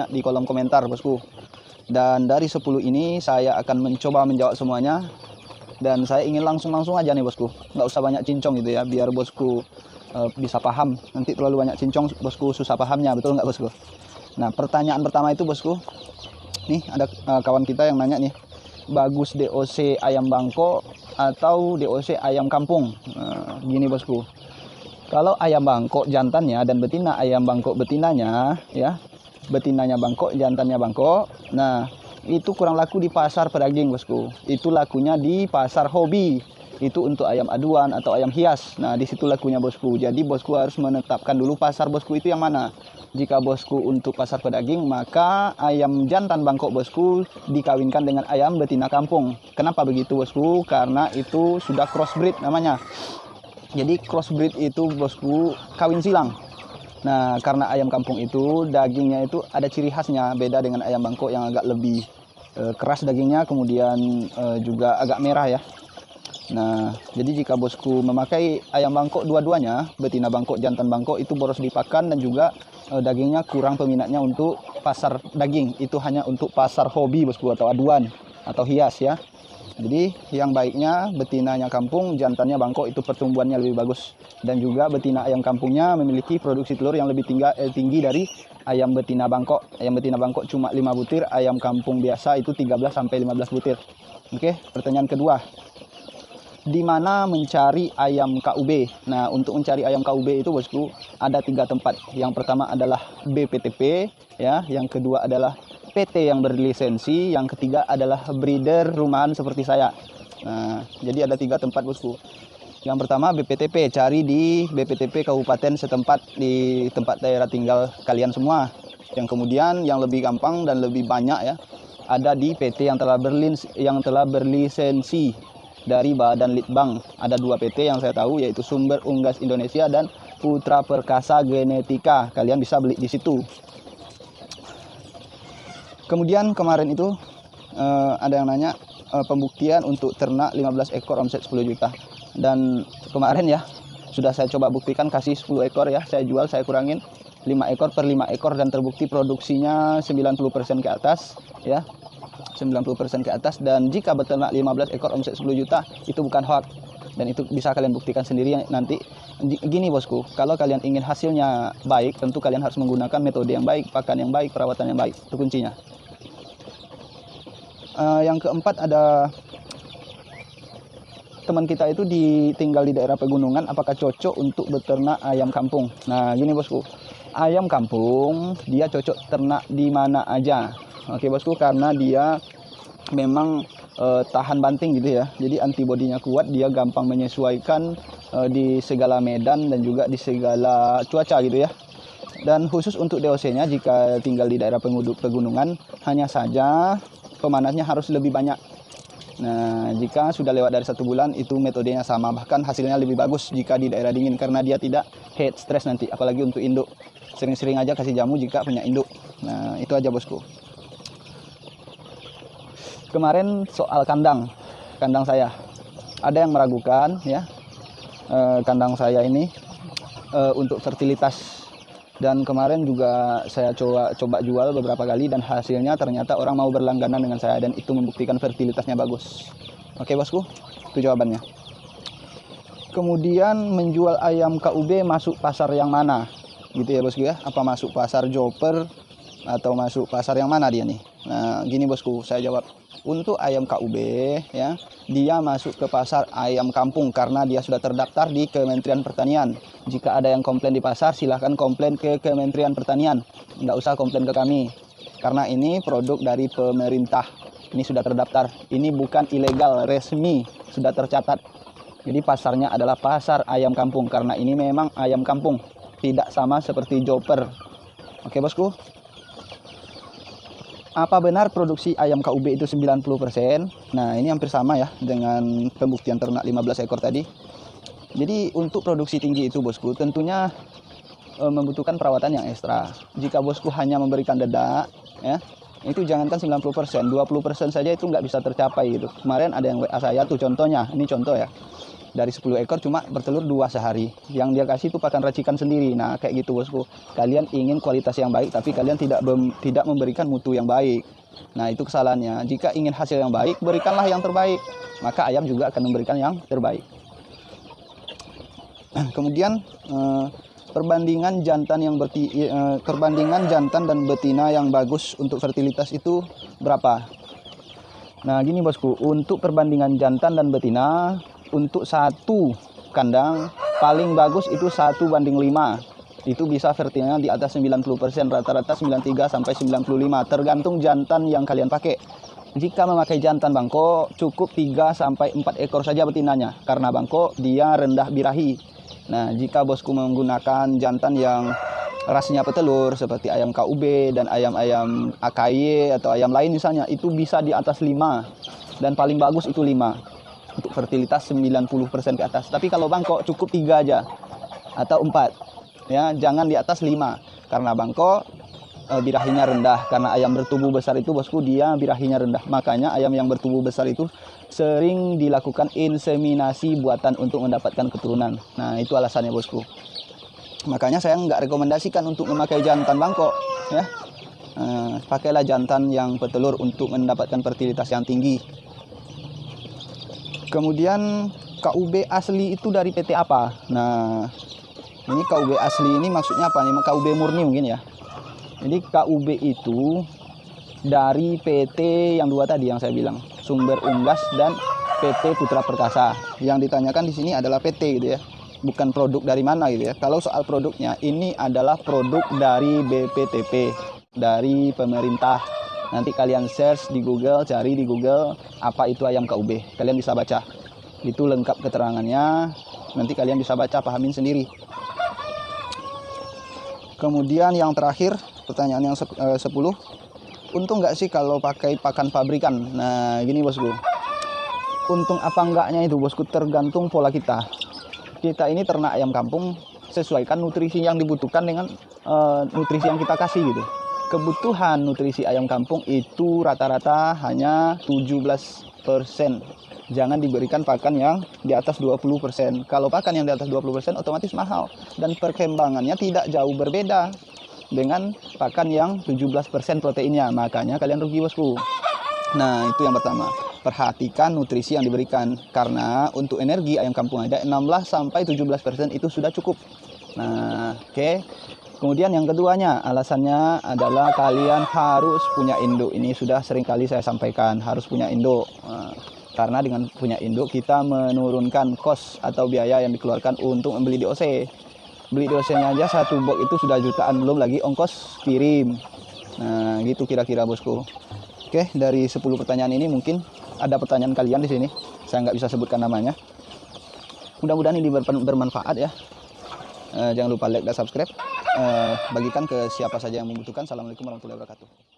di kolom komentar bosku. Dan dari 10 ini saya akan mencoba menjawab semuanya. Dan saya ingin langsung aja nih bosku, nggak usah banyak cincong gitu ya, biar bosku bisa paham. Nanti terlalu banyak cincong bosku susah pahamnya, betul nggak bosku? Nah, pertanyaan pertama itu bosku, nih ada kawan kita yang nanya nih, bagus DOC ayam bangkok atau DOC ayam kampung? Gini bosku, kalau ayam bangkok jantannya dan betina ayam bangkok betinanya ya, betinanya bangkok, jantannya bangkok. Nah, itu kurang laku di pasar pedaging bosku. Itu lakunya di pasar hobi. Itu untuk ayam aduan atau ayam hias. Nah, di situ lakunya bosku. Jadi bosku harus menetapkan dulu pasar bosku itu yang mana. Jika bosku untuk pasar pedaging, maka ayam jantan bangkok bosku dikawinkan dengan ayam betina kampung. Kenapa begitu bosku? Karena itu sudah crossbreed namanya. Jadi crossbreed itu bosku kawin silang. Nah, karena ayam kampung itu dagingnya itu ada ciri khasnya, beda dengan ayam bangkok yang agak lebih keras dagingnya, kemudian juga agak merah ya. Nah, jadi jika bosku memakai ayam bangkok dua-duanya, betina bangkok, jantan bangkok, itu boros dipakan dan juga dagingnya kurang peminatnya untuk pasar daging. Itu hanya untuk pasar hobi bosku atau aduan atau hias ya. Jadi yang baiknya betinanya kampung, jantannya bangkok, itu pertumbuhannya lebih bagus. Dan juga betina ayam kampungnya memiliki produksi telur yang lebih tinggi dari ayam betina bangkok. Ayam betina bangkok cuma 5 butir, ayam kampung biasa itu 13-15 butir. Oke, pertanyaan kedua. Di mana mencari ayam KUB? Nah, untuk mencari ayam KUB itu bosku ada 3 tempat. Yang pertama adalah BPTP ya, yang kedua adalah PT yang berlisensi, yang ketiga adalah breeder rumahan seperti saya. Nah, jadi ada 3 tempat bosku. Yang pertama BPTP, cari di BPTP kabupaten setempat, di tempat daerah tinggal kalian semua. Yang kemudian yang lebih gampang dan lebih banyak ya, ada di PT yang telah berlisensi dari Badan Litbang. Ada 2 PT yang saya tahu, yaitu Sumber Unggas Indonesia dan Putra Perkasa Genetika. Kalian bisa beli di situ. Kemudian kemarin itu ada yang nanya pembuktian untuk ternak 15 ekor omset 10 juta. Dan kemarin ya sudah saya coba buktikan, kasih 10 ekor ya, saya jual, saya kurangin 5 ekor per 5 ekor dan terbukti produksinya 90% ke atas ya. 90% ke atas, dan jika beternak 15 ekor omset 10 juta itu bukan hoax, dan itu bisa kalian buktikan sendiri nanti. Gini bosku, kalau kalian ingin hasilnya baik, tentu kalian harus menggunakan metode yang baik, pakan yang baik, perawatan yang baik, itu kuncinya. Yang keempat ada teman kita itu tinggal di daerah pegunungan, apakah cocok untuk beternak ayam kampung? Nah gini bosku, ayam kampung dia cocok ternak di mana aja. Oke bosku, karena dia memang tahan banting gitu ya, jadi antibodinya kuat, dia gampang menyesuaikan di segala medan dan juga di segala cuaca gitu ya. Dan khusus untuk DOC-nya, jika tinggal di daerah pegunungan, hanya saja pemanasnya harus lebih banyak. Nah, jika sudah lewat dari 1 bulan, itu metodenya sama, bahkan hasilnya lebih bagus jika di daerah dingin, karena dia tidak head stress nanti, apalagi untuk induk. Sering-sering aja kasih jamu jika punya induk. Nah, itu aja bosku. Kemarin soal kandang saya, ada yang meragukan ya, kandang saya ini untuk fertilitas. Dan kemarin juga saya coba jual beberapa kali, dan hasilnya ternyata orang mau berlangganan dengan saya, dan itu membuktikan fertilitasnya bagus. Oke bosku, itu jawabannya. Kemudian menjual ayam KUB masuk pasar yang mana? Gitu ya bosku ya, apa masuk pasar Joper atau masuk pasar yang mana dia nih? Nah gini bosku, saya jawab. Untuk ayam KUB ya, dia masuk ke pasar ayam kampung karena dia sudah terdaftar di Kementerian Pertanian. Jika ada yang komplain di pasar, silahkan komplain ke Kementerian Pertanian, nggak usah komplain ke kami, karena ini produk dari pemerintah. Ini sudah terdaftar, ini bukan ilegal, resmi, sudah tercatat. Jadi pasarnya adalah pasar ayam kampung, karena ini memang ayam kampung, tidak sama seperti Joper. Oke bosku. Apa benar produksi ayam KUB itu 90%? Nah ini hampir sama ya dengan pembuktian ternak 15 ekor tadi. Jadi untuk produksi tinggi itu bosku tentunya membutuhkan perawatan yang ekstra. Jika bosku hanya memberikan dedak ya, itu jangankan 90%, 20% saja itu nggak bisa tercapai gitu. Kemarin ada yang WA saya tuh contohnya, ini contoh ya. Dari 10 ekor cuma bertelur 2 sehari. Yang dia kasih itu pakan racikan sendiri. Nah, kayak gitu bosku. Kalian ingin kualitas yang baik tapi kalian tidak memberikan mutu yang baik. Nah, itu kesalahannya. Jika ingin hasil yang baik, berikanlah yang terbaik. Maka ayam juga akan memberikan yang terbaik. Kemudian perbandingan jantan dan betina yang bagus untuk fertilitas itu berapa? Nah, gini bosku, untuk perbandingan jantan dan betina untuk satu kandang paling bagus itu 1:5. Itu bisa fertilnya di atas 90%, rata-rata 93 sampai 95 tergantung jantan yang kalian pakai. Jika memakai jantan bangkok, cukup 3 sampai 4 ekor saja betinanya karena bangkok dia rendah birahi. Nah, jika bosku menggunakan jantan yang rasnya petelur seperti ayam KUB dan ayam-ayam AKY atau ayam lain misalnya, itu bisa di atas 5 dan paling bagus itu 5 untuk fertilitas 90% ke atas. Tapi kalau bangkok cukup 3 aja atau 4 ya, jangan di atas 5 karena bangkok birahinya rendah. Karena ayam bertubuh besar itu bosku dia birahinya rendah, makanya ayam yang bertubuh besar itu sering dilakukan inseminasi buatan untuk mendapatkan keturunan. Nah, itu alasannya bosku. Makanya saya nggak rekomendasikan untuk memakai jantan bangkok ya. Pakailah jantan yang petelur untuk mendapatkan fertilitas yang tinggi. Kemudian KUB asli itu dari PT apa? Nah, ini KUB asli ini maksudnya apa nih? KUB murni mungkin ya. Jadi KUB itu dari PT yang 2 tadi yang saya bilang, Sumber Unggas dan PT Putra Perkasa. Yang ditanyakan di sini adalah PT gitu ya, bukan produk dari mana gitu ya. Kalau soal produknya, ini adalah produk dari BPTP, dari pemerintah. Nanti kalian search di Google, cari di Google apa itu ayam KUB. Kalian bisa baca. Itu lengkap keterangannya. Nanti kalian bisa baca, pahamin sendiri. Kemudian yang terakhir, pertanyaan yang 10. Untung nggak sih kalau pakai pakan pabrikan? Nah, gini bosku. Untung apa enggaknya itu bosku tergantung pola kita. Kita ini ternak ayam kampung, sesuaikan nutrisi yang dibutuhkan dengan nutrisi yang kita kasih gitu. Kebutuhan nutrisi ayam kampung itu rata-rata hanya 17%. Jangan diberikan pakan yang di atas 20%. Kalau pakan yang di atas 20% otomatis mahal. Dan perkembangannya tidak jauh berbeda dengan pakan yang 17% proteinnya. Makanya kalian rugi bosku. Nah, itu yang pertama. Perhatikan nutrisi yang diberikan. Karena untuk energi ayam kampung ada 16-17% itu sudah cukup. Nah, oke. Kemudian yang keduanya, alasannya adalah kalian harus punya induk. Ini sudah sering kali saya sampaikan, harus punya induk. Karena dengan punya induk kita menurunkan kos atau biaya yang dikeluarkan untuk membeli DOC. Beli DOC-nya aja 1 box itu sudah jutaan, belum lagi ongkos kirim. Nah, gitu kira-kira bosku. Oke, dari 10 pertanyaan ini mungkin ada pertanyaan kalian di sini. Saya nggak bisa sebutkan namanya. Mudah-mudahan ini bermanfaat ya. Jangan lupa like dan subscribe. Bagikan ke siapa saja yang membutuhkan. Assalamualaikum warahmatullahi wabarakatuh.